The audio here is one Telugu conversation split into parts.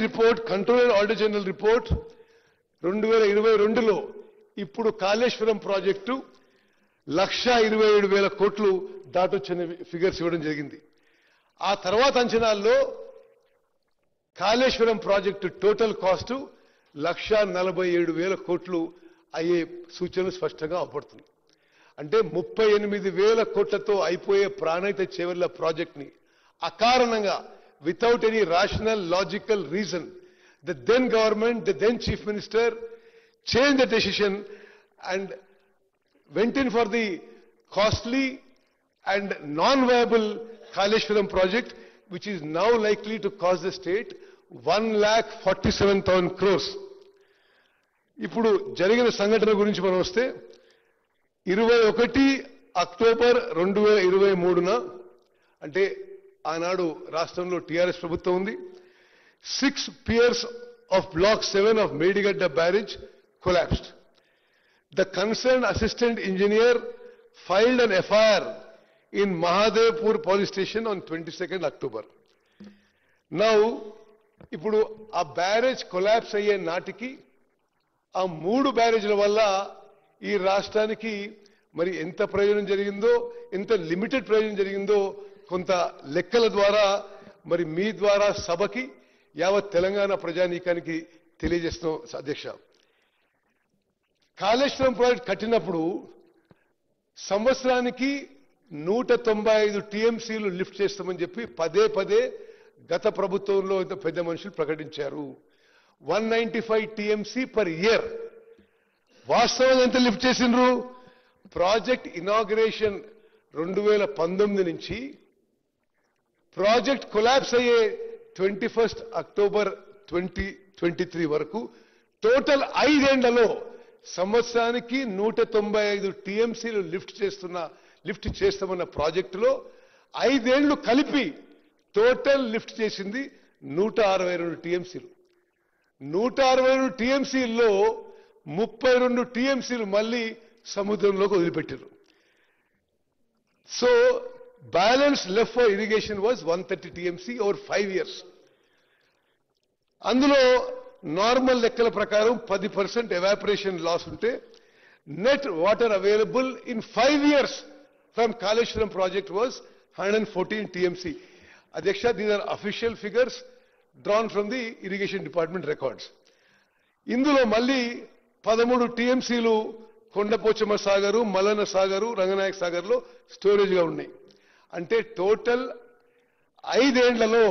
Report, controller auditor general report 2022లో ఇప్పుడు కాళేశ్వరం ప్రాజెక్టు 1,27,000 కోట్లు దాటొచ్చిన ఫిగర్స్ ఇవ్వడం జరిగింది. ఆ తర్వాత అంచనాల్లో కాళేశ్వరం ప్రాజెక్టు టోటల్ కాస్ట్ 1,47,000 కోట్లు అయ్యే సూచనలు స్పష్టంగా అవపడుతుంది. అంటే 38,000 కోట్లతో అయిపోయే ప్రాణహిత చేవెళ్ల ప్రాజెక్ట్ ని అకారణంగా without any rational logical reason the then government, the then chief minister changed the decision and went in for the costly and non-viable Kaleshwaram project, which is now likely to cost the state 1,47,000 crores. ఇప్పుడు జరిగిన సంఘటన గురించి మనం వస్తే 21 అక్టోబర్ 2023న అంటే ఆనాడు రాష్ట్రంలో టీఆర్ఎస్ ప్రభుత్వం ఉంది. 6 piers of Block 7 of Medigadda barrage collapsed. The concerned assistant engineer filed an FIR in Mahadevpur police station on 22nd October. Now, ఇప్పుడు ఆ బ్యారేజ్ కొలాప్స్ అయ్యే నాటికి ఆ 3 బ్యారేజ్ల వల్ల ఈ రాష్ట్రానికి మరి ఎంత ప్రయోజనం జరిగిందో, ఎంత లిమిటెడ్ ప్రయోజనం జరిగిందో కొంత లెక్కల ద్వారా మరి మీ ద్వారా సభకి యావత్ తెలంగాణ ప్రజానీకానికి తెలియజేస్తున్నాం. అధ్యక్ష, కాళేశ్వరం ప్రాజెక్ట్ కట్టినప్పుడు సంవత్సరానికి 195 టీఎంసీలు లిఫ్ట్ చేస్తామని చెప్పి పదే గత ప్రభుత్వంలో పెద్ద మనుషులు ప్రకటించారు. 195 టీఎంసీ పర్ ఇయర్. వాస్తవంగా ఎంత లిఫ్ట్ చేసిండ్రు? ప్రాజెక్ట్ ఇనాగ్రేషన్ 2019 నుంచి ప్రాజెక్ట్ కొలాప్స్ అయ్యే 21 అక్టోబర్ 2023 వరకు టోటల్ 5 ఏళ్లలో సంవత్సరానికి 195 టీఎంసీలు లిఫ్ట్ చేస్తామన్న ప్రాజెక్టులో 5 ఏళ్లు కలిపి టోటల్ లిఫ్ట్ చేసింది 162 టీఎంసీలు. 162 టీఎంసీల్లో 32 టీఎంసీలు మళ్ళీ సముద్రంలోకి వదిలిపెట్టారు. So balance left for irrigation was 130 TMC over 5 years. అందులో నార్మల్ లెక్కల ప్రకారం 10% evaporation loss ఉంటే net water available in 5 years from Kaleshwaram project was 114 TMC. Adhyaksha, these are official figures drawn from the irrigation department records. ఇందులో మళ్ళీ 13 TMCలు కొండపోచమ్మ సాగరు, మల్లన్న సాగరు, రంగనాయక సాగర్లో స్టోరేజ్గా ఉన్నాయి. అంటే టోటల్ 5 ఏళ్లలో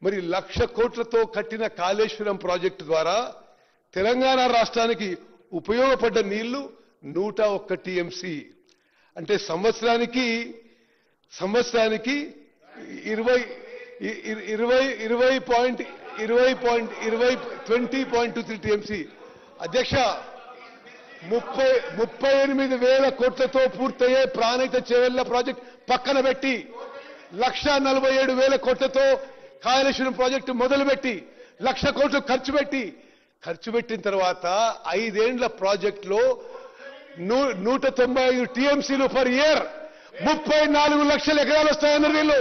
మరి 1,00,000 కోట్లతో కట్టిన కాళేశ్వరం ప్రాజెక్టు ద్వారా తెలంగాణ రాష్ట్రానికి ఉపయోగపడ్డ నీళ్లు 101 టీఎంసీ. అంటే సంవత్సరానికి 20.23 టీఎంసీ. అధ్యక్ష, 38,000 కోట్లతో పూర్తయ్యే ప్రాణహిత చేవెళ్ల ప్రాజెక్ట్ పక్కన పెట్టి 1,47,000 కోట్లతో కాళేశ్వరం ప్రాజెక్టు మొదలుపెట్టి 1,00,000 కోట్లు ఖర్చు పెట్టిన తర్వాత 5 ఏళ్ల ప్రాజెక్టులో 195 టీఎంసీలు పర్ ఇయర్ 34 లక్షల ఎకరాలు వస్తాయన్నారు వీళ్ళు.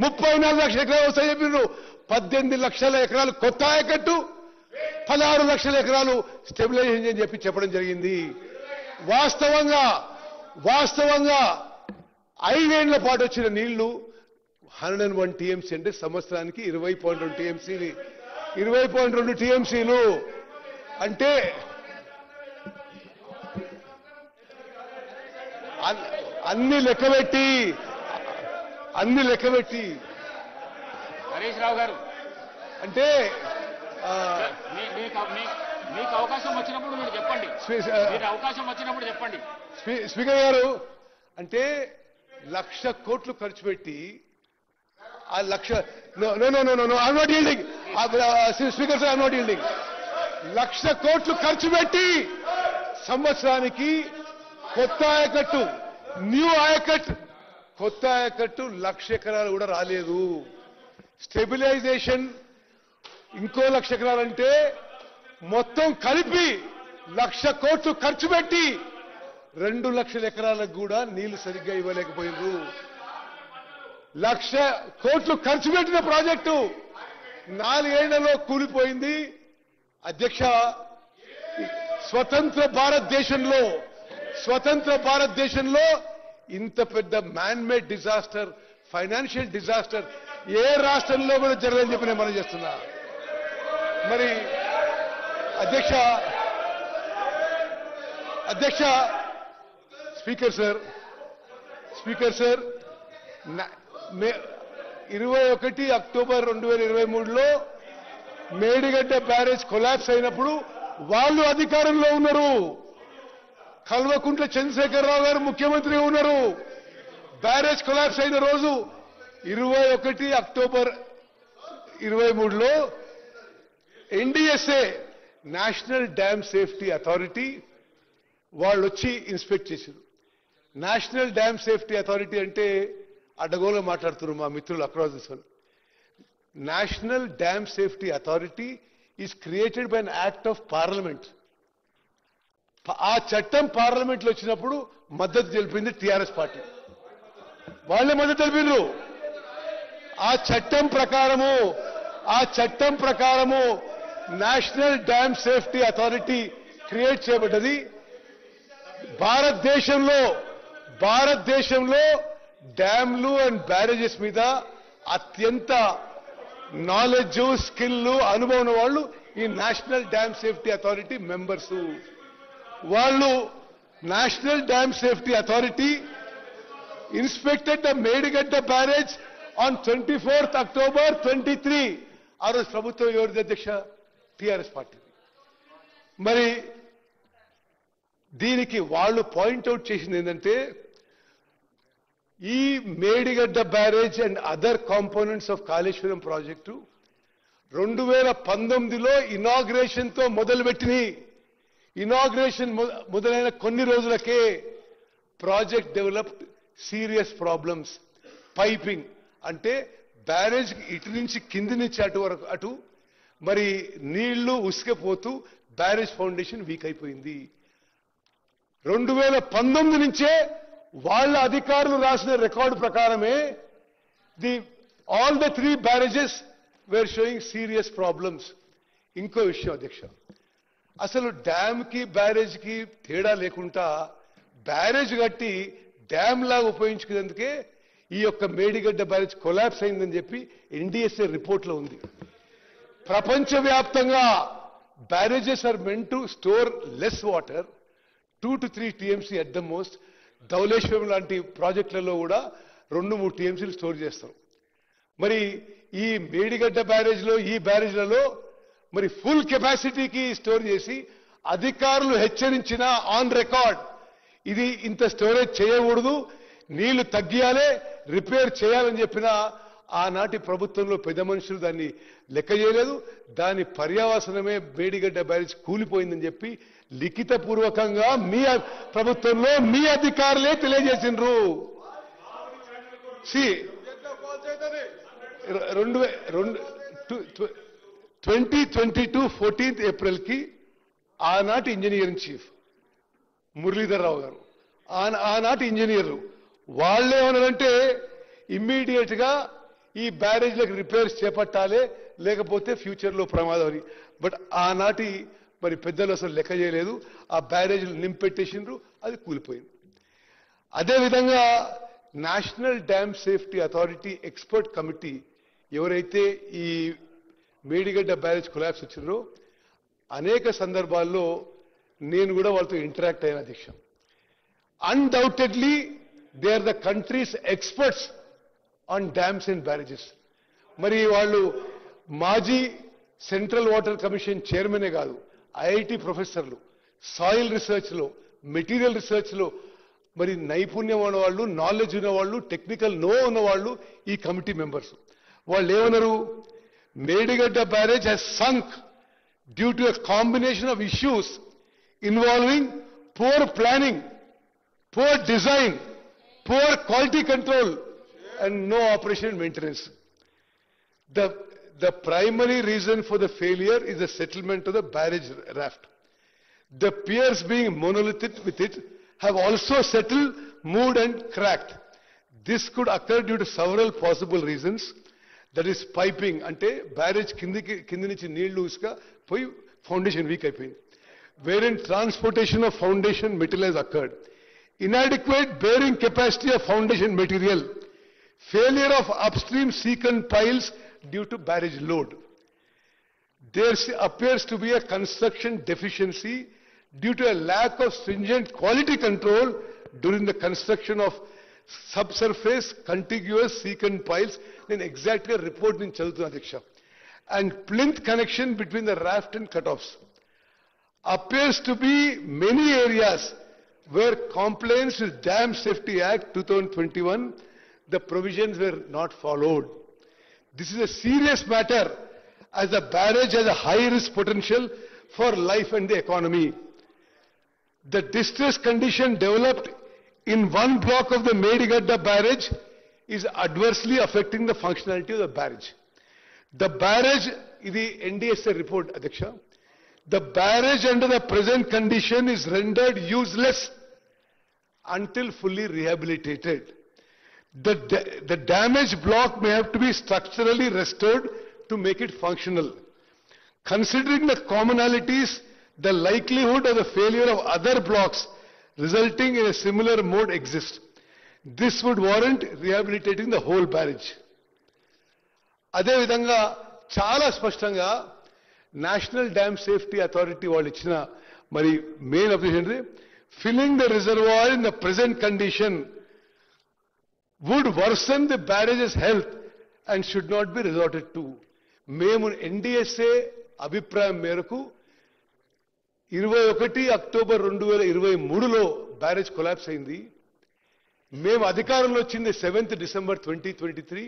34 లక్షల ఎకరాలు వస్తాయని చెప్పారు. 18 లక్షల ఎకరాలు కొత్త ఆయకట్టు, 16 లక్షల ఎకరాలు స్టెబిలైజేషన్ అని చెప్పడం జరిగింది. వాస్తవంగా 5 ఏళ్ల పాటు వచ్చిన నీళ్లు 101 టీఎంసీ అంటే సంవత్సరానికి 20.2 టీఎంసీలు. అంటే అన్ని లెక్కబెట్టి హరీష్ రావు గారు అంటే మీకు అవకాశం వచ్చినప్పుడు మీరు చెప్పండి. అవకాశం వచ్చినప్పుడు చెప్పండి. స్పీకర్ గారు, అంటే 1,00,000 కోట్లు ఖర్చు పెట్టి ఆ 1,00,000 కోట్లు ఖర్చు పెట్టి సంవత్సరానికి కొత్త ఆయకట్టు, న్యూ ఆయకట్, కొత్త ఆయకట్టు 1,00,000 ఎకరాలు కూడా రాలేదు. స్టెబిలైజేషన్ ఇంకో 1,00,000 ఎకరాలంటే మొత్తం కలిపి 1,00,000 కోట్లు ఖర్చు పెట్టి 2 లక్షల ఎకరాలకు కూడా నీళ్లు సరిగ్గా ఇవ్వలేకపోయిండ్రు. 1,00,000 కోట్లు ఖర్చు పెట్టిన ప్రాజెక్టు 4 ఏళ్లలో కూలిపోయింది. అధ్యక్ష, స్వతంత్ర భారతదేశంలో ఇంత పెద్ద man made disaster, financial disaster ఏ రాష్ట్రంలో కూడా జరగదని చెప్పి నేను మనం చేస్తున్నా. మరి అధ్యక్ష స్పీకర్ సార్ 21 అక్టోబర్ 2023లో మేడిగడ్డ బ్యారేజ్ కొలాప్స్ అయినప్పుడు వాళ్ళు అధికారంలో ఉన్నారు. కల్వకుంట్ల చంద్రశేఖరరావు గారు ముఖ్యమంత్రిగా ఉన్నారు. బ్యారేజ్ కొలాప్స్ అయిన రోజు 21 అక్టోబర్ 2023లో NDSA national dam safety authority వాళ్ళు వచ్చి ఇన్స్పెక్ట్ చేశారు. నేషనల్ డ్యామ్ సేఫ్టీ అథారిటీ అంటే అడ్డగోలు మాట్లాడుతున్నారు మా మిత్రులు across this world. National dam safety authority is created by an act of parliament. ఆ చట్టం పార్లమెంట్ లో వచ్చినప్పుడు మద్దతు తెలిపింది టీఆర్ఎస్ పార్టీ. వాళ్ళే మద్దతు తెలిపిండ్రు. ఆ చట్టం ప్రకారము national dam safety authority create చేయబడ్డది. భారతదేశంలో డ్యామ్లు అండ్ బ్యారేజెస్ మీద అత్యంత నాలెడ్జ్, స్కిల్, అనుభవం వాళ్ళు ఈ national dam safety authority members. వాళ్ళు national dam safety authority inspected the Medigadda barrage on 24 October 23. ఆ రోజు ప్రభుత్వం ఎవరిది అధ్యక్ష? TRS party. మరి దీనికి వాళ్ళు పాయింట్అవుట్ చేసింది ఏంటంటే ఈ Medigadda barrage and other components of Kaleshwaram project 2019లో ఇనాగ్రేషన్ తో మొదలుపెట్టినాయి. ఇనాగ్రేషన్ మొదలైన కొన్ని రోజులకే project developed serious problems. Piping అంటే బ్యారేజ్ ఇటు నుంచి కింది నుంచి అటు మరి నీళ్లు ఉసుకపోతూ బ్యారేజ్ ఫౌండేషన్ వీక్ అయిపోయింది. 2019 నుంచే వాళ్ళ అధికారులు రాసిన రికార్డు ప్రకారమే all the 3 barrages were showing serious problems. ఇంకో విషయం అధ్యక్ష, అసలు డ్యామ్ కి బ్యారేజ్ కి తేడా లేకుండా బ్యారేజ్ కట్టి డ్యామ్ లాగా ఉపయోగించుకునేందుకే ఈ యొక్క మేడిగడ్డ బ్యారేజ్ కొలాప్స్ అయిందని చెప్పి ఎన్డీఎస్ఏ రిపోర్ట్లో ఉంది. ప్రపంచవ్యాప్తంగా barrages are meant to store less water, 2 to 3 TMC at the most. Dhavaleswaram లాంటి ప్రాజెక్టులలో కూడా 2-3 TMCలు స్టోర్ చేస్తారు. మరి ఈ మేడిగడ్డ బ్యారేజ్లో ఈ బ్యారేజ్లలో మరి ఫుల్ కెపాసిటీకి స్టోర్ చేసి అధికారులు హెచ్చరించిన ఆన్ రికార్డ్ ఇది ఇంత స్టోరేజ్ చేయకూడదు, నీళ్లు తగ్గియాలే, రిపేర్ చేయాలని చెప్పిన ఆనాటి ప్రభుత్వంలో పెద్ద మనుషులు దాన్ని లెక్క చేయలేదు. దాని పర్యావసనమే మేడిగడ్డ బ్యారేజ్ కూలిపోయిందని చెప్పి లిఖితపూర్వకంగా మీ ప్రభుత్వంలో మీ అధికారులే తెలియజేసిండ్రు. 2022 14th ఏప్రిల్కి ఆనాటి ఇంజనీరింగ్ చీఫ్ మురళీధర్ రావు గారు, ఆనాటి ఇంజనీర్లు వాళ్ళేమన్నారంటే ఇమ్మీడియట్ గా ఈ బ్యారేజ్లకు రిపేర్స్ చేపట్టాలి, లేకపోతే ఫ్యూచర్లో ప్రమాదం అని. బట్ ఆనాటి మరి పెద్దలు అసలు లెక్క చేయలేదు, ఆ బ్యారేజ్లు నింపెట్టేసిండ్రు, అది కూలిపోయింది. అదేవిధంగా national dam safety authority expert committee ఎవరైతే ఈ మేడిగడ్డ బ్యారేజ్ కొలాప్స్ వచ్చిందో అనేక సందర్భాల్లో నేను కూడా వాళ్ళతో ఇంటరాక్ట్ అయిన అధ్యక్ష. Undoubtedly they are the countries experts on dams and barrages. మరి వాళ్ళు మాజీ సెంట్రల్ వాటర్ కమిషన్ చైర్మనే కాదు, ఐఐటి ప్రొఫెసర్లు, సాయిల్ రీసెర్చ్లో, మెటీరియల్ రీసెర్చ్లో మరి నైపుణ్యం ఉన్నవాళ్ళు, నాలెడ్జ్ ఉన్నవాళ్ళు, టెక్నికల్ ఉన్నవాళ్ళు ఈ కమిటీ మెంబర్స్. వాళ్ళు ఏమన్నారు? Medigadda barrage has sunk due to a combination of issues involving poor planning, poor design, poor quality control and no operation and maintenance. The primary reason for the failure is the settlement of the barrage raft. The piers being monolithic with it have also settled, moved and cracked. This could occur due to several possible reasons. That is piping, అంటే బ్యారేజ్ కింది నుంచి నీళ్లు ఇసుక పోయి ఫౌండేషన్ వీక్ అయిపోయింది. wherein transportation of foundation material has occurred, inadequate bearing capacity of foundation material, failure of upstream secant piles due to barrage load. There appears to be a construction deficiency due to a lack of stringent quality control during the construction of subsurface contiguous secant piles. Then exactly a report in Chalutuna Diksha. And plinth connection between the raft and cutoffs. Appears to be many areas where compliance with Dam Safety Act 2021, the provisions were not followed. This is a serious matter as the barrage has a high risk potential for life and the economy. The distress condition developed in one block of the Medigadda barrage is adversely affecting the functionality of the barrage. The barrage, the NDSA report, Adhyaksha, the barrage under the present condition is rendered useless until fully rehabilitated. The damaged block may have to be structurally restored to make it functional. Considering the commonalities, the likelihood of the failure of other blocks resulting in a similar mode exists. This would warrant rehabilitating the whole barrage. అదే విధంగా చాలా స్పష్టంగా నేషనల్ డ్యామ్ సేఫ్టీ అథారిటీ వాళ్ళు ఇచ్చిన మరి main observation, filling the reservoir in the present condition would worsen the barrages health and should not be resorted to. మేము ఎన్డీఎస్ఏ అభిప్రాయం మేరకు 21 అక్టోబర్ 2023లో బ్యారేజ్ కొలాప్స్ అయింది. మేము అధికారంలో వచ్చింది 7th డిసెంబర్ 2023.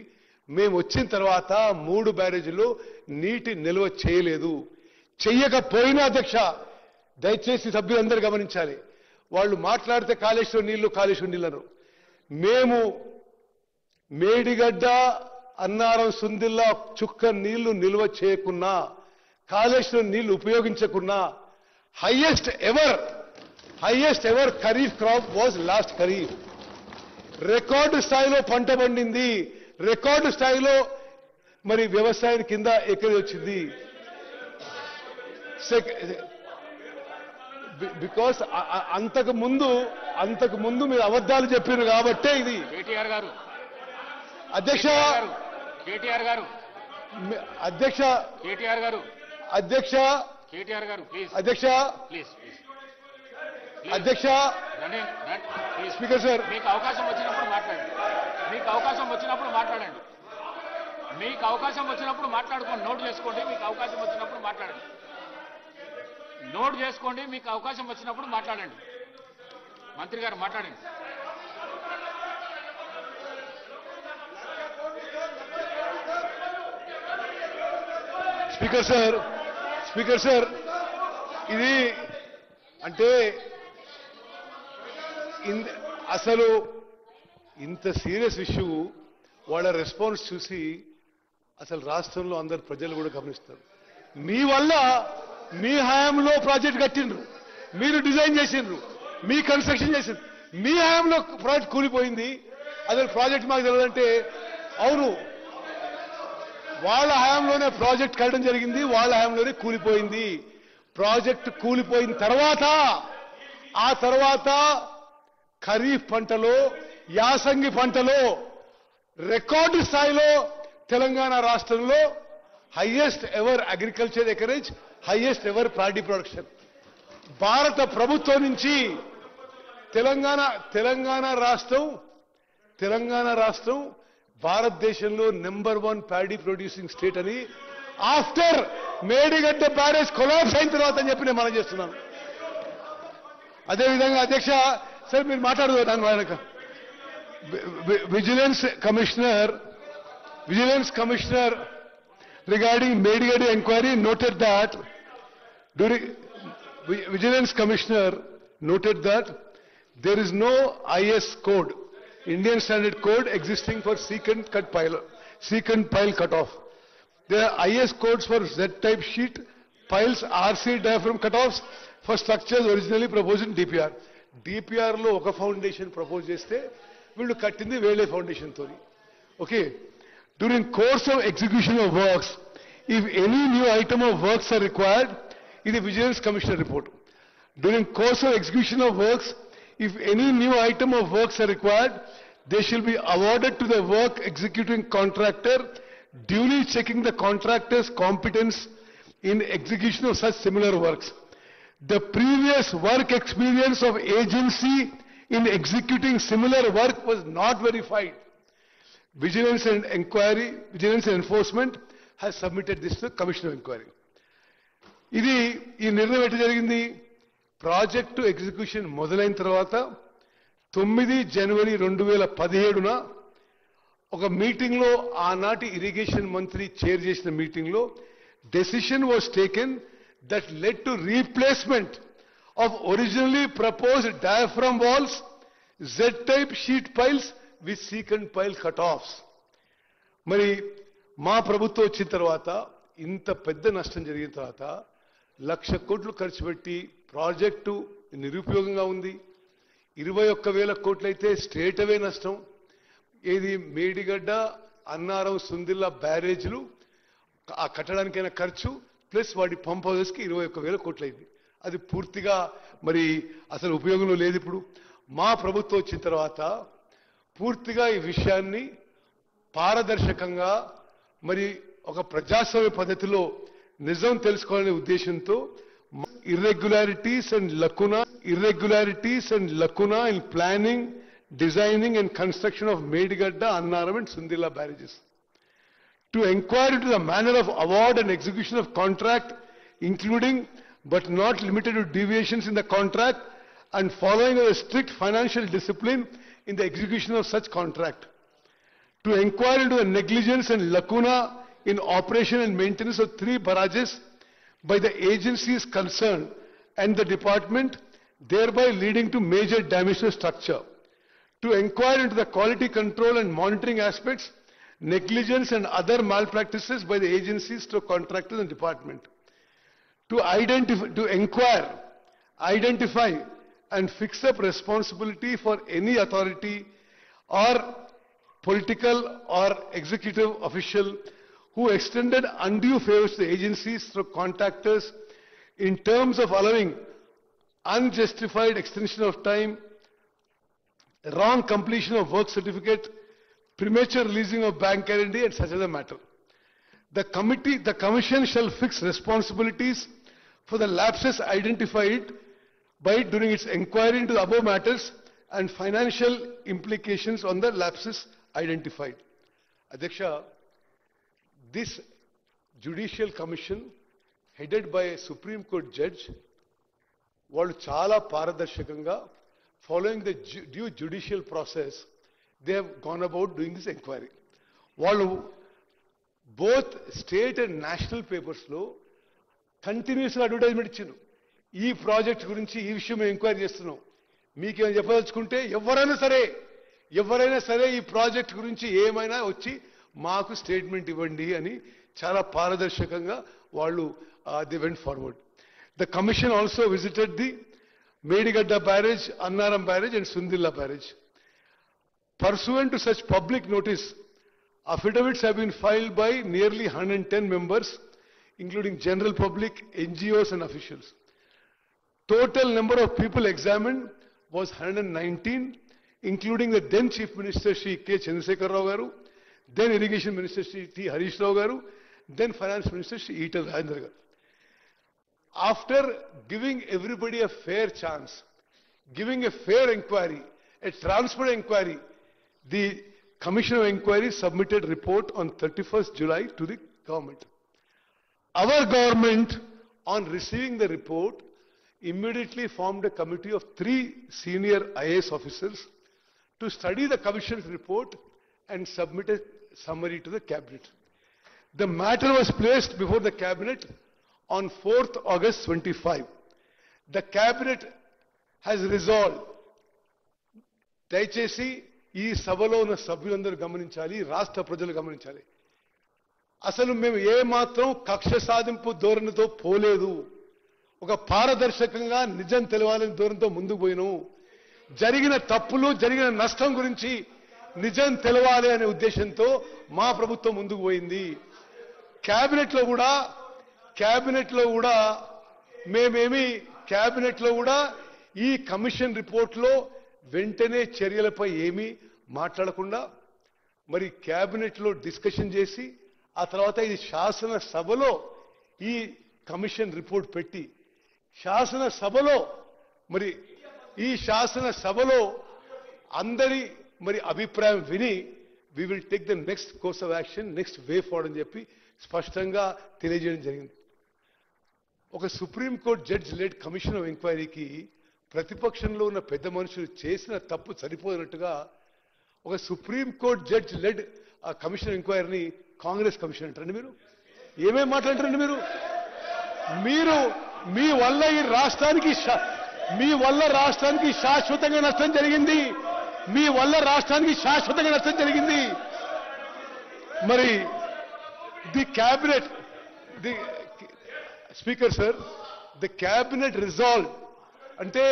మేము వచ్చిన తర్వాత 3 బ్యారేజీలో నీటి నిల్వ చేయలేదు. చెయ్యకపోయినా అధ్యక్ష, దయచేసి సభ్యులందరూ గమనించాలి, వాళ్ళు మాట్లాడితే కాళేశ్వరం నీళ్లను, మేము మేడిగడ్డ, అన్నారం, సుందిల్లా చుక్క నీళ్లు నిల్వ చేయకున్నా, కాళేశ్వరం నీళ్లు ఉపయోగించకున్నా, highest ever kharif crop was last kharif. Record స్థాయిలో పంట పండింది, రికార్డు స్థాయిలో మరి వ్యవసాయం కింద ఎక్కడి వచ్చింది. బికాస్ అంతకు ముందు మీరు అబద్ధాలు చెప్పారు కాబట్టే ఇది. కేటీఆర్ గారు, అధ్యక్ష కేటీఆర్ గారు, అధ్యక్ష కేటీఆర్ గారు, అధ్యక్ష కేటీఆర్ గారు, ప్లీజ్ అధ్యక్ష ప్లీజ్ అధ్యక్ష ప్లీజ్. స్పీకర్ సార్, మీకు అవకాశం వచ్చినప్పుడు మాట్లాడండి. మీకు అవకాశం వచ్చినప్పుడు మాట్లాడండి. మీకు అవకాశం వచ్చినప్పుడు మాట్లాడుకోండి. నోట్ చేసుకోండి. మీకు అవకాశం వచ్చినప్పుడు మాట్లాడండి. నోట్ చేసుకోండి. మీకు అవకాశం వచ్చినప్పుడు మాట్లాడండి. మంత్రి గారు మాట్లాడండి. స్పీకర్ సార్, ఇది అంటే అసలు ఇంత సీరియస్ ఇష్యూ వాళ్ళ రెస్పాన్స్ చూసి అసలు రాష్ట్రంలో అందరు ప్రజలు కూడా గమనిస్తారు. మీ వల్ల మీ హయాంలో ప్రాజెక్ట్ కట్టిండ్రు, మీరు డిజైన్ చేసిండ్రు, మీ కన్స్ట్రక్షన్ చేసిండ్రు, మీ హయాంలో ప్రాజెక్ట్ కూలిపోయింది. అసలు ప్రాజెక్ట్ మాకు తెలియదంటే, అవును వాళ్ళ హయాంలోనే ప్రాజెక్ట్ కట్టడం జరిగింది, వాళ్ళ హయాంలోనే కూలిపోయింది. ప్రాజెక్ట్ కూలిపోయిన ఆ తర్వాత ఖరీఫ్ పంటలో, యాసంగి పంటలో రికార్డు స్థాయిలో తెలంగాణ రాష్ట్రంలో highest ever agriculture acreage, highest ever paddy production. భారత ప్రభుత్వం నుంచి తెలంగాణ రాష్ట్రం భారతదేశంలో నెంబర్ 1 ప్యాడీ ప్రొడ్యూసింగ్ స్టేట్ అని ఆఫ్టర్ మేడిగడ్డ బ్యారేజ్ కొలాప్స్ అయిన తర్వాత అని చెప్పి నేను మనం చేస్తున్నాను. అదేవిధంగా అధ్యక్ష సార్, మీరు మాట్లాడదు దాని వెనక vigilance commissioner regarding Medigadda inquiry noted that Vigilance Commissioner noted that there is no IS code, Indian Standard Code existing for secant pile cutoff. There are IS codes for Z-type sheet piles, RC diaphragm cutoffs for structures originally proposed in DPR. DPR లో ఒక ఫౌండేషన్ ప్రపోజ్ చేస్తే వీళ్ళు కట్టింది వేరే ఫౌండేషన్ తోని. Okay, during course of execution of works, if any new item of works are required, ఇది Vigilance Commissioner report. During course of execution of works, if any new item of works are required, they shall be awarded to the work executing contractor, duly checking the contractor's competence in execution of such similar works. The previous work experience of agency in executing similar work was not verified. Vigilance and Enforcement has submitted this to the Commission of Inquiry. ఇది ఈ నిర్ణయం ఎట్లా జరిగింది? ప్రాజెక్టు ఎగ్జిక్యూషన్ మొదలైన తర్వాత 9 జనవరి 2017న ఒక మీటింగ్లో ఆనాటి ఇరిగేషన్ మంత్రి చైర్ చేసిన మీటింగ్లో decision was taken that led to replacement of originally proposed diaphragm walls, Z type sheet piles with secant pile cut offs. మరి మా ప్రభుత్వం వచ్చిన తర్వాత ఇంత పెద్ద నష్టం జరిగిన తర్వాత 1,00,000 కోట్లు ఖర్చు పెట్టి ప్రాజెక్టు నిరుపయోగంగా ఉంది. 21,000 కోట్లయితే స్ట్రేట్ అవే నష్టం. ఏది మేడిగడ్డ, అన్నారం, సుందిల్ల బ్యారేజ్లు ఆ కట్టడానికైనా ఖర్చు ప్లస్ వాటి పంప్ హౌసెస్కి 21,000 కోట్లయింది. అది పూర్తిగా మరి అసలు ఉపయోగంలో లేదు. ఇప్పుడు మా ప్రభుత్వం వచ్చిన తర్వాత పూర్తిగా ఈ విషయాన్ని పారదర్శకంగా మరి ఒక ప్రజాస్వామ్య పద్ధతిలో నిజం తెలుసుకోవాలనే ఉద్దేశంతో irregularities and lacuna in planning, designing and construction of Medigadda, Annaram and Sundilla barrages. To inquire into the manner of award and execution of contract, including but not limited to deviations in the contract and following a strict financial discipline in the execution of such contract. To inquire into the negligence and lacuna in operation and maintenance of 3 barrages by the agencies concerned and the department, thereby leading to major damage to the structure. To inquire into the quality control and monitoring aspects, negligence and other malpractices by the agencies to contractors and department. To inquire, identify and fix up responsibility for any authority or political or executive official who extended undue favors to the agencies through contractors in terms of allowing unjustified extension of time, wrong completion of work certificate, premature releasing of bank guarantee and such other matter. The commission shall fix responsibilities for the lapses identified by during its inquiry into the above matters and financial implications on the lapses identified. Adhyaksha, this judicial commission headed by a Supreme Court judge, వాళ్ళు చాలా పారదర్శకంగా following the due judicial process, they have gone about doing this inquiry. వాళ్ళు both state and national papers లో కంటిన్యూస్గా అడ్వర్టైజ్మెంట్ ఇచ్చారు. ఈ ప్రాజెక్ట్ గురించి ఈ విషయం మేము ఎంక్వైరీ చేస్తున్నాం, మీకేమైనా చెప్పదలుచుకుంటే ఎవరైనా సరే ఈ ప్రాజెక్ట్ గురించి ఏమైనా వచ్చి మాకు స్టేట్మెంట్ ఇవ్వండి అని చాలా పారదర్శకంగా వాళ్ళు they went forward. The commission also visited the Medigadda barrage, Annaram barrage and Sundilla barrage. Pursuant to such public notice, affidavits have been filed by nearly 110 members, including general public, NGOs and officials. Total number of people examined was 119, including the then Chief Minister Shri K. Chandrasekhar Rao Garu, then Irrigation Minister Shri T. Harish Rao Garu, then Finance Minister Shri Etal Rajendra Garu. After giving everybody a fair chance, giving a fair inquiry, a transparent inquiry, the Commission of Inquiry submitted report on 31st July to the government. Our government, on receiving the report, immediately formed a committee of 3 senior IAS officers to study the Commission's report and submit a summary to the Cabinet. The matter was placed before the Cabinet on 4th August 25. The Cabinet has resolved, దయచేసి ఈ సభలో ఉన్న సభ్యులందరూ గమనించాలి, రాష్ట్ర ప్రజలు గమనించాలి, అసలు మేము ఏమాత్రం కక్ష సాధింపు ధోరణితో పోలేదు. ఒక పారదర్శకంగా నిజం తెలవాలని ధోరణితో ముందుకు పోయినాము. జరిగిన తప్పులు, జరిగిన నష్టం గురించి నిజం తెలవాలి అనే ఉద్దేశంతో మా ప్రభుత్వం ముందుకు పోయింది. క్యాబినెట్ లో కూడా మేమేమి క్యాబినెట్ లో కూడా ఈ కమిషన్ రిపోర్ట్ లో వెంటనే చర్యలపై ఏమీ మాట్లాడకుండా మరి క్యాబినెట్ లో డిస్కషన్ చేసి ఆ తర్వాత ఇది శాసనసభలో ఈ కమిషన్ రిపోర్ట్ పెట్టి శాసనసభలో అందరి మరి అభిప్రాయం విని we will take the next course of action, next way forward అని చెప్పి స్పష్టంగా తెలియజేయడం జరిగింది. ఒక supreme court judge led commission of ఎంక్వైరీకి ప్రతిపక్షంలో ఉన్న పెద్ద మనుషులు చేసిన తప్పు సరిపోయినట్టుగా ఒక సుప్రీం కోర్ట్ జడ్జ్ లెడ్ ఆ కమిషన్ ఎంక్వైరీని కాంగ్రెస్ కమిషన్ అంటారండి. మీరు ఏమేం మాట్లాడంటారండి? మీరు మీ వల్ల ఈ రాష్ట్రానికి శాశ్వతంగా నష్టం జరిగింది. మరి the cabinet speaker sir the cabinet resolve అంటే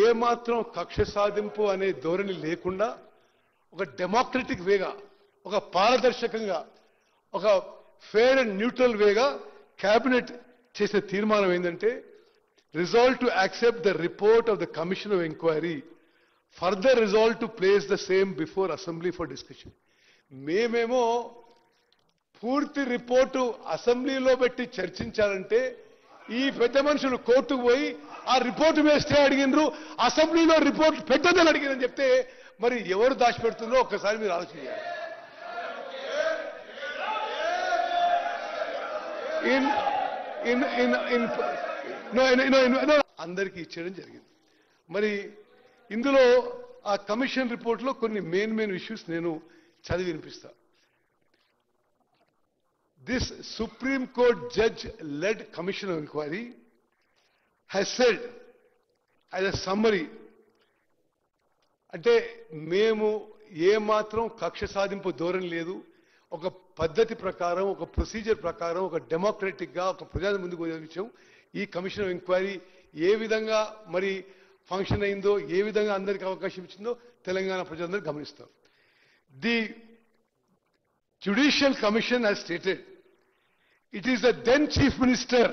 ఏమాత్రం కక్ష సాధింపు అనే ధోరణి లేకుండా ఒక డెమోక్రటిక్ వేగా, ఒక పారదర్శకంగా, ఒక fair and neutral Vega cabinet చేసే తీర్మానం ఏంటంటే resolve to accept the report of the Commission of Inquiry, further resolve to place the same before Assembly for discussion. మేమేమో పూర్తి రిపోర్టు అసెంబ్లీలో పెట్టి చర్చించాలంటే ఈ పెద్ద మనుషులు కోర్టుకు పోయి ఆ రిపోర్టు మీద స్టే అడిగినరు, అసెంబ్లీలో రిపోర్ట్ పెట్టదని అడిగినని చెప్తే మరి ఎవరు దాచిపెడుతుందో ఒక్కసారి మీరు ఆలోచన చేయాలి. అందరికీ ఇచ్చేయడం జరిగింది. మరి ఇందులో ఆ కమిషన్ రిపోర్ట్లో కొన్ని మెయిన్ ఇష్యూస్ నేను చదివి వినిపిస్తా. This supreme court judge led commission of inquiry has said as a summary, అంటే మేము ఏమాత్రం కక్ష సాధింపు ధోరణి లేదు, ఒక పద్ధతి ప్రకారం, ఒక ప్రొసీజర్ ప్రకారం, ఒక డెమోక్రటిక్ గా, ఒక ప్రజల ముందుకు పోయే విషయం ఈ కమిషన్ ఆఫ్ ఎంక్వైరీ ఏ విధంగా మరి ఫంక్షన్ అయిందో, ఏ విధంగా అందరికీ అవకాశం ఇచ్చిందో తెలంగాణ ప్రజలందరూ గమనిస్తారు. The judicial commission has stated it is the then chief minister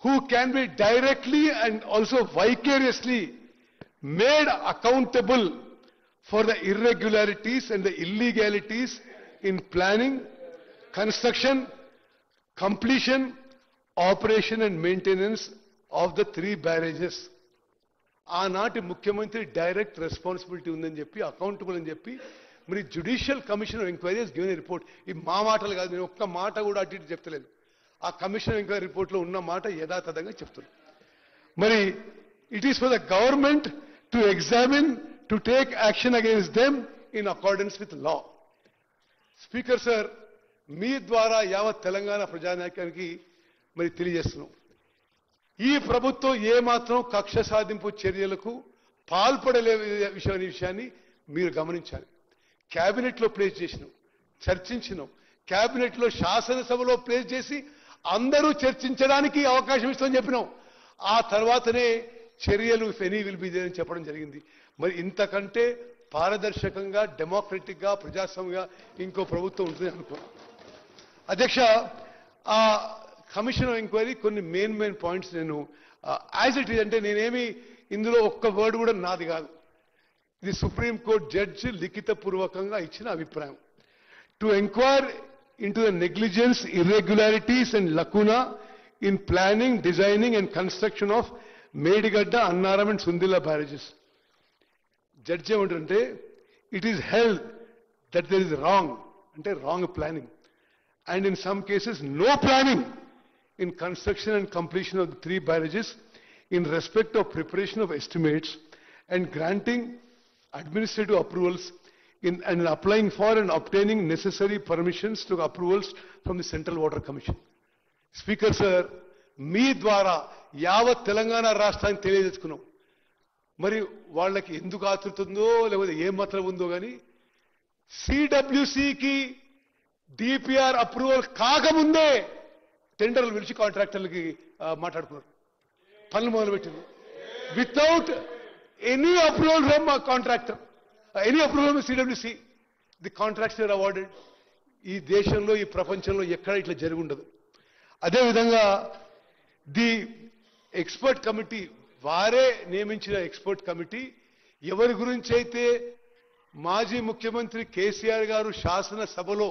who can be directly and also vicariously made accountable for the irregularities and the illegalities in planning, construction, completion, operation and maintenance of the 3 barrages. ఆనాటి ముఖ్యమంత్రి డైరెక్ట్ రెస్పాన్సిబిలిటీ ఉందని చెప్పి, అకౌంటబుల్ అని చెప్పి మరి judicial commission of enquiry has given a report. ఈ మా మాటలు కాదు, నేను ఒక్క మాట కూడా అటు ఇటు చెప్తలేదు. ఆ కమిషన్ ఆఫ్ ఎంక్వైరీ రిపోర్ట్లో ఉన్న మాట యథాతథంగా చెప్తున్నాను. మరి it is for the government to examine, to take action against them in accordance with law. Speaker sir, మీ ద్వారా యావత్ తెలంగాణ ప్రజానాయకానికి మరి తెలియజేస్తున్నాం, ఈ ప్రభుత్వం ఏమాత్రం కక్ష సాధింపు చర్యలకు పాల్పడలే విషయాన్ని మీరు గమనించాలి. క్యాబినెట్లో ప్లేస్ చేసినాం, చర్చించినాం, క్యాబినెట్లో శాసనసభలో ప్లేస్ చేసి అందరూ చర్చించడానికి అవకాశం ఇస్తామని చెప్పినాం. ఆ తర్వాతనే చర్యలు if any will be there అని చెప్పడం జరిగింది. మరి ఇంతకంటే పారదర్శకంగా, డెమోక్రటిక్ గా, ప్రజాస్వామ్యంగా ఇంకో ప్రభుత్వం ఉంటుంది అనుకో. అధ్యక్ష, ఆ కమిషన్ ఆఫ్ ఎంక్వైరీ కొన్ని మెయిన్ పాయింట్స్ నేను యాజ్ ఇట్ ఈజ్, అంటే నేనేమి ఇందులో ఒక్క వర్డ్ కూడా నాది కాదు, ఇది సుప్రీం కోర్ట్ జడ్జి లిఖితపూర్వకంగా ఇచ్చిన అభిప్రాయం. To enquire into the negligence, irregularities and lacuna in planning, designing and construction of Medigadda, Annaram and Sundilla barrages. Judge ఏమంటారంటే, it is held that there is wrong planning and in some cases no planning in construction and completion of the 3 barrages in respect of preparation of estimates and granting administrative approvals and applying for and obtaining necessary permissions to approvals from the Central Water Commission. Speaker sir, మీ ద్వారా యావత్ తెలంగాణ రాష్ట్రానికి తెలియజేసుకున్నాం. మరి వాళ్ళకి ఎందుకు ఆతృతుందో లేకపోతే ఏం మాత్రం ఉందో కానీ సిడబ్ల్యూసికి డిపిఆర్ అప్రూవల్ కాకముందే టెండర్లు పిలిచి కాంట్రాక్టర్లకి మాట్లాడుకున్నారు, పనులు మొదలుపెట్టింది without any approval from contractor. Any approval CWC the contracts are awarded. ఈ దేశంలో ఈ ప్రపంచంలో ఎక్కడ ఇట్లా జరిగి ఉండదు. అదేవిధంగా ది ఎక్స్పర్ట్ కమిటీ, వారే నియమించిన ఎక్స్పర్ట్ కమిటీ ఎవరి గురించి అయితే మాజీ ముఖ్యమంత్రి కేసీఆర్ గారు శాసనసభలో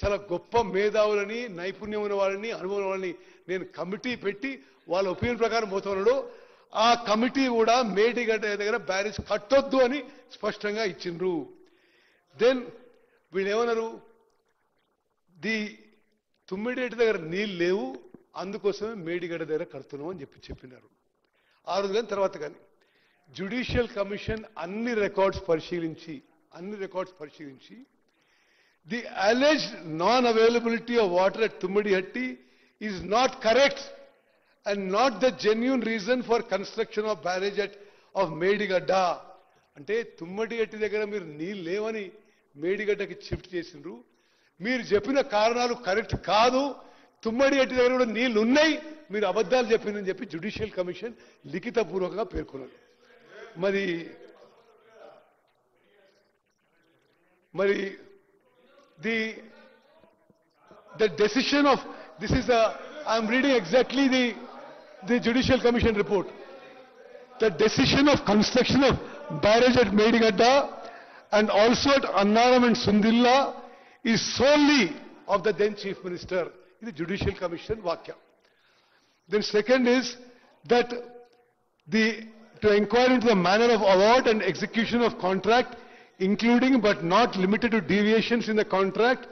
చాలా గొప్ప మేధావులని, నైపుణ్యం ఉన్న వాళ్ళని, అనుభవం వాళ్ళని నేను కమిటీ పెట్టి వాళ్ళ ఒపీనియన్ ప్రకారం పోతున్నాడు, ఆ కమిటీ కూడా మేడిగడ్డ దగ్గర బ్యారేజ్ కట్టొద్దు అని స్పష్టంగా ఇచ్చిండ్రు. దెన్ వీళ్ళు ఏమన్నారు, ది తుమ్మిడేటి దగ్గర నీళ్ళు లేవు, అందుకోసమే మేడిగడ్డ దగ్గర కడుతున్నాం అని చెప్పినారు. ఆ రోజు కానీ తర్వాత కానీ జ్యుడిషియల్ కమిషన్ అన్ని రికార్డ్స్ పరిశీలించి the alleged non availability of water at Tummidihatti is not correct and not the genuine reason for construction of barrage of Medigadda. అంటే తుమ్మిడిహట్టి దగ్గర మీరు నీళ్ళు లేవని మేడిగడ్డకి షిఫ్ట్ చేసిండ్రు. మీరు చెప్పిన కారణాలు కరెక్ట్ కాదు, తుమ్మడిగట్టి దగ్గర కూడా నీళ్లు ఉన్నాయి, మీరు అబద్ధాలు చెప్పిందని చెప్పి జ్యుడిషియల్ కమిషన్ లిఖితపూర్వకంగా పేర్కొన్నారు. మరి the decision of this is I am reading exactly the Judicial Commission report. The decision of construction of barrage at Medigadda and also at Annaram and Sundilla is solely of the then Chief Minister. The Judicial Commission vakya. Then second is that to inquire into the manner of award and execution of contract, including but not limited to deviations in the contract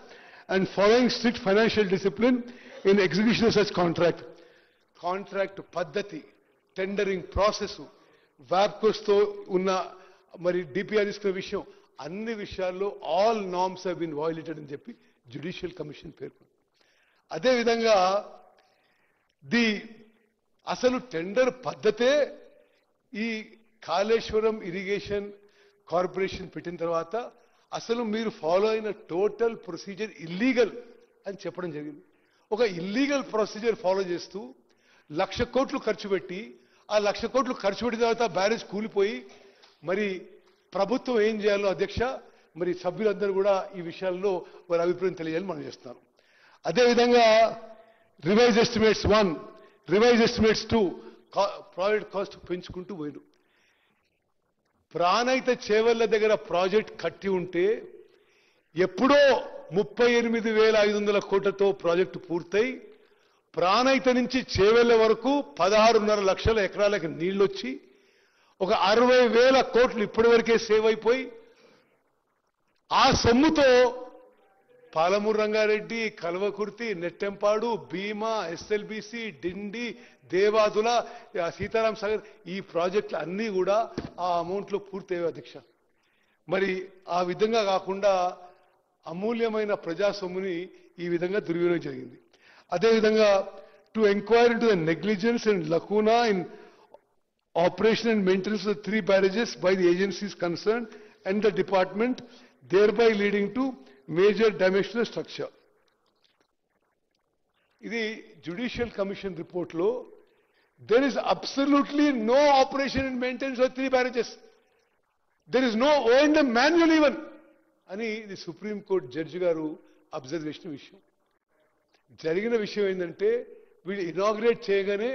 and following strict financial discipline in execution of such contract. Contract paddhati, tendering process, WAPCOS తో ఉన్న మరి DPR తీసుకున్న విషయం, అన్ని విషయాల్లో all norms have been violated అని చెప్పి జ్యుడిషియల్ కమిషన్ పేర్కొంది. అదేవిధంగా అసలు టెండర్ పద్ధతే ఈ కాళేశ్వరం ఇరిగేషన్ కార్పొరేషన్ పెట్టిన తర్వాత అసలు మీరు ఫాలో అయిన టోటల్ ప్రొసీజర్ ఇల్లీగల్ అని చెప్పడం జరిగింది. ఒక ఇల్లీగల్ ప్రొసీజర్ ఫాలో చేస్తూ 1,00,000 కోట్లు ఖర్చు పెట్టి, ఆ 1,00,000 కోట్లు ఖర్చు పెట్టిన తర్వాత బ్యారేజ్ కూలిపోయి, మరి ప్రభుత్వం ఏం చేయాలో అధ్యక్ష, మరి సభ్యులందరూ కూడా ఈ విషయాల్లో వారి అభిప్రాయం తెలియాలని మనం చేస్తున్నాం. అదేవిధంగా revise estimates 1, revise estimates 2 project cost పెంచుకుంటూ పోయిను. ప్రాణహిత చేవెళ్ల దగ్గర ప్రాజెక్ట్ కట్టి ఉంటే ఎప్పుడో 38,500 కోట్లతో ప్రాజెక్టు పూర్తయి ప్రాణహిత నుంచి చేవెళ్ల వరకు 16.5 లక్షల ఎకరాలకు నీళ్లొచ్చి ఒక 60,000 కోట్లు ఇప్పటి వరకే సేవ్ అయిపోయి, ఆ సొమ్ముతో పాలమూరు రంగారెడ్డి, కల్వకుర్తి, నెట్టెంపాడు, భీమా, ఎస్ఎల్బిసి, డిండి, దేవాదుల, సీతారాం సాగర్ ఈ ప్రాజెక్టులు అన్నీ కూడా ఆ అమౌంట్లో పూర్తయ్యాయి అధ్యక్ష. మరి ఆ విధంగా కాకుండా అమూల్యమైన ప్రజా సొమ్ముని ఈ విధంగా దుర్వినియోగం జరిగింది. అదేవిధంగా to enquire into the negligence and లకూనా in operation and maintenance of 3 barrages by the agencies concerned and the department, thereby leading to major damage to the structure. ఇది జ్యుడిషియల్ కమిషన్ రిపోర్ట్ లో there is absolutely no operation and maintenance of 3 barrages. There is no O&M manual even అని ఇది సుప్రీం కోర్టు జడ్జి గారు అబ్జర్వ్ చేసిన విషయం. జరిగిన విషయం ఏంటంటే వీళ్ళు ఇనాగ్రేట్ చేయగానే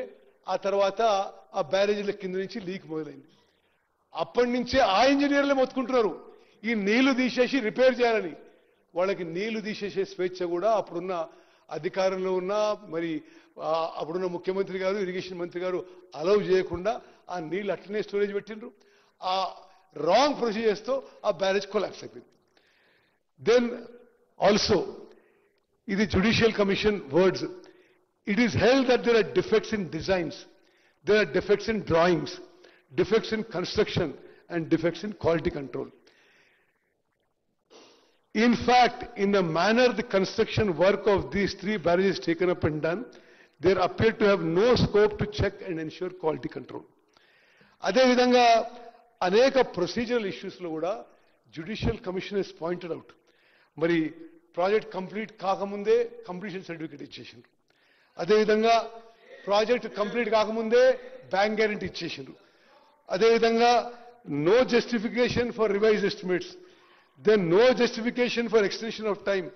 ఆ తర్వాత ఆ బ్యారేజీల కింద నుంచి లీక్ మొదలైంది. అప్పటి నుంచే ఆ ఇంజనీర్లే మొత్తుకుంటున్నారు ఈ నీళ్లు తీసేసి రిపేర్ చేయాలని. వాళ్ళకి నీళ్లు తీసేసే స్వేచ్ఛ కూడా అప్పుడున్న అధికారంలో ఉన్న మరి అప్పుడున్న ముఖ్యమంత్రి గారు, ఇరిగేషన్ మంత్రి గారు అలౌ చేయకుండా ఆ నీళ్లు అట్లనే స్టోరేజ్ పెట్టిండ్రు. ఆ రాంగ్ ప్రొసీజర్స్ తో ఆ బ్యారేజ్ కొలాప్స్ అయిపోయింది. దెన్ ఆల్సో ఇది judicial commission words, it is held that there are defects in designs, there are defects in drawings, defects in construction and defects in quality control. In fact, in the manner the construction work of these 3 barrages taken up and done, there appear to have no scope to check and ensure quality control. అదే విధంగా అనేక ప్రొసీజరల్ ఇష్యూస్ లో కూడా judicial commission has pointed out. మరి ప్రాజెక్ట్ కంప్లీట్ కాకముందే కంప్లీషన్ సర్టిఫికేట్ ఇచ్చేసిండ్రు. అదేవిధంగా ప్రాజెక్ట్ కంప్లీట్ కాకముందే బ్యాంక్ గ్యారెంటీ ఇచ్చేసిండ్రు. అదేవిధంగా no justification for revised estimates, then no justification for extension of time.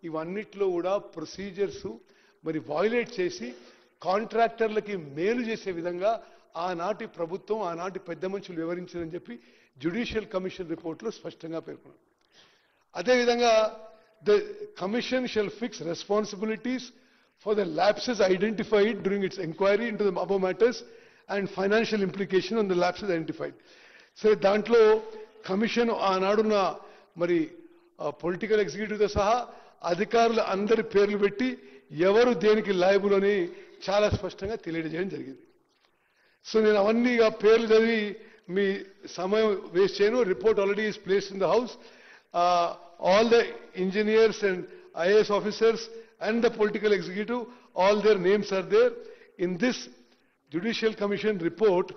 ఇవన్నిట్లో కూడా ప్రొసీజర్స్ మరి వైలేట్ చేసి కాంట్రాక్టర్లకి మేలు చేసే విధంగా ఆనాటి ప్రభుత్వం ఆనాటి పెద్ద మనుషులు వివరించారని చెప్పి జ్యుడిషియల్ కమిషన్ రిపోర్ట్లో స్పష్టంగా పేర్కొన్నారు. అదేవిధంగా the commission shall fix responsibilities for the lapses identified during its inquiry into the above matters and financial implication on the lapses identified. So, దాంట్లో కమిషన్ ఆనాడున్న మరి పొలిటికల్ ఎగ్జిక్యూటివ్తో సహా అధికారులు అందరి పేర్లు పెట్టి ఎవరు దేనికి లయబుల్ అని చాలా స్పష్టంగా తెలియజేయడం జరిగింది. సో నేను అవన్నీ పేర్లు చదివి మీ సమయం వేస్ట్ చేయను. Report already is placed in the house. All the engineers and IAS officers and the political executive, all their names are there. In this Judicial Commission report,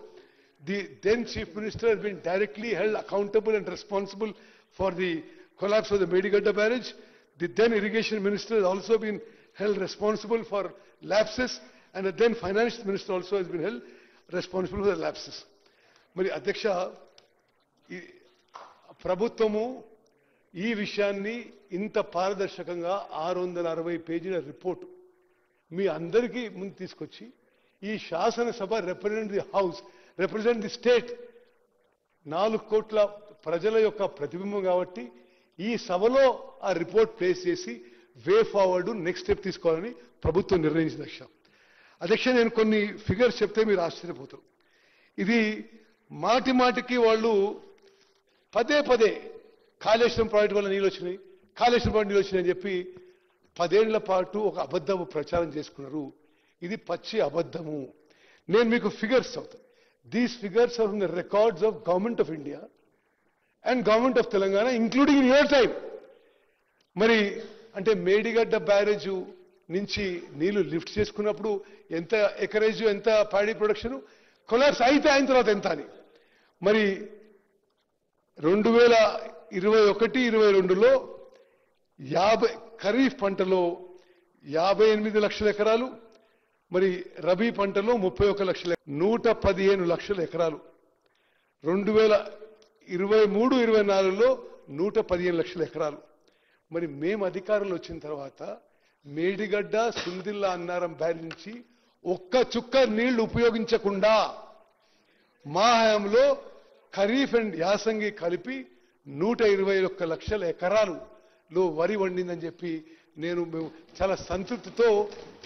the then Chief Minister has been directly held accountable and responsible for the collapse of the Medigadda barrage. The then Irrigation Minister has also been held responsible for lapses, and the then Finance Minister also has been held responsible for the lapses. Mari Adhyaksha, Prabhutvamu ఈ విషయాన్ని ఇంత పారదర్శకంగా 660 పేజీల రిపోర్టు మీ అందరికీ ముందు తీసుకొచ్చి ఈ శాసనసభ represent the house, represent the state, 4 కోట్ల ప్రజల యొక్క ప్రతిబింబం కాబట్టి ఈ సభలో ఆ రిపోర్ట్ ప్లేస్ చేసి వే ఫార్వర్డ్ నెక్స్ట్ స్టెప్ తీసుకోవాలని ప్రభుత్వం నిర్ణయించింది. అధ్యక్ష నేను కొన్ని ఫిగర్స్ చెప్తే మీరు ఆశ్చర్యపోతారు. ఇది మాటి మాటికి వాళ్ళు పదే పదే కాళేశ్వరం ప్రాజెక్టు వల్ల నీళ్ళు వచ్చినాయి, కాళేశ్వరం ప్రాజెక్టు నీళ్ళు వచ్చినాయి అని చెప్పి 10 ఏళ్ల పాటు ఒక అబద్ధము ప్రచారం చేసుకున్నారు. ఇది పచ్చి అబద్ధము. నేను మీకు ఫిగర్స్ చదువుతాను. These figures are from the records of government of India and government of Telangana including in your time. మరి అంటే మేడిగడ్డ బ్యారేజ్ నుంచి నీళ్లు లిఫ్ట్ చేసుకున్నప్పుడు ఎంత ఎకరేజ్, ఎంత ప్యాడీ ప్రొడక్షన్, కొలాప్స్ అయిన తర్వాత ఎంత అని. మరి 2021-22లో ఖరీఫ్ పంటలో 58 లక్షల ఎకరాలు, మరి రబీ పంటలో 31 లక్షల, 115 లక్షల ఎకరాలు. 2023-24లో 115 లక్షల ఎకరాలు. మరి మేము అధికారంలో వచ్చిన తర్వాత మేడిగడ్డ, సుందిల్లా, అన్నారం బ్యారేజ్ నుంచి ఒక్క చుక్క నీళ్లు ఉపయోగించకుండా మా హయాంలో ఖరీఫ్ అండ్ యాసంగి కలిపి 121 లక్షల ఎకరాలులో వరి వండిందని చెప్పి మేము చాలా సంతృప్తితో,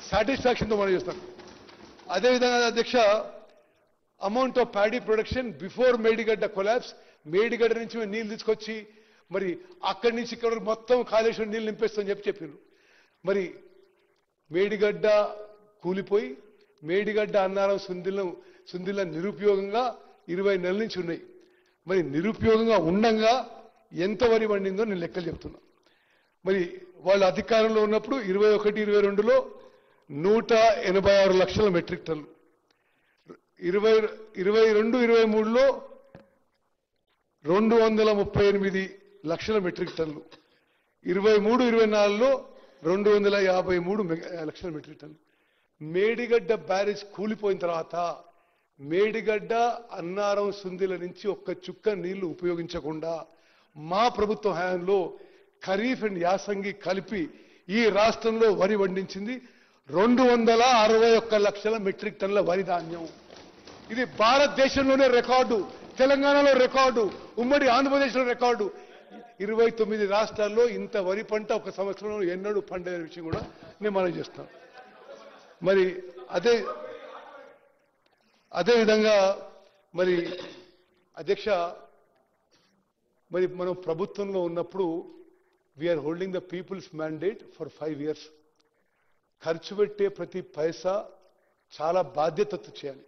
సాటిస్ఫాక్షన్తో మనం చేస్తాం. అదేవిధంగా అధ్యక్ష, amount of paddy production before Medigadda collapse, Medigadda నుంచి మేము నీళ్ళు తీసుకొచ్చి మరి అక్కడి నుంచి ఇక్కడ మొత్తం కాళేశ్వరం నీళ్ళు నింపేస్తామని చెప్పారు. మరి మేడిగడ్డ కూలిపోయి మేడిగడ్డ, అన్నారం, సుందిల్ల నిరుపయోగంగా 20 నెలల నుంచి ఉన్నాయి. మరి నిరుపయోగంగా ఉండంగా ఎంత వరి వండిందో నేను లెక్కలు చెప్తున్నా. మరి వాళ్ళ అధికారంలో ఉన్నప్పుడు 21-22లో 186 లక్షల మెట్రిక్ టన్నులు, 22-23లో 238 లక్షల మెట్రిక్ టన్నులు, 23-24లో 253 లక్షల మెట్రిక్ టన్నులు. మేడిగడ్డ బ్యారేజ్ కూలిపోయిన తర్వాత మేడిగడ్డ, అన్నారం, సుందిల నుంచి ఒక్క చుక్క నీళ్లు ఉపయోగించకుండా మా ప్రభుత్వ హయాంలో ఖరీఫ్ అండ్ యాసంగి కలిపి ఈ రాష్ట్రంలో వరి వండించింది 261 లక్షల మెట్రిక్ టన్నుల వరి ధాన్యం. ఇది భారతదేశంలోనే రికార్డు, తెలంగాణలో రికార్డు, ఉమ్మడి ఆంధ్రప్రదేశ్లో రికార్డు. 29 రాష్ట్రాల్లో ఇంత వరి పంట ఒక సంవత్సరంలో ఎన్నడూ పండని విషయం కూడా నేను మనం చేస్తాను. మరి అదేవిధంగా మరి అధ్యక్ష, మరి మనం ప్రభుత్వంలో ఉన్నప్పుడు we're holding the people's mandate for 5 years. ఖర్చు పెట్టే ప్రతి పైసా చాలా బాధ్యతతో చేయాలి.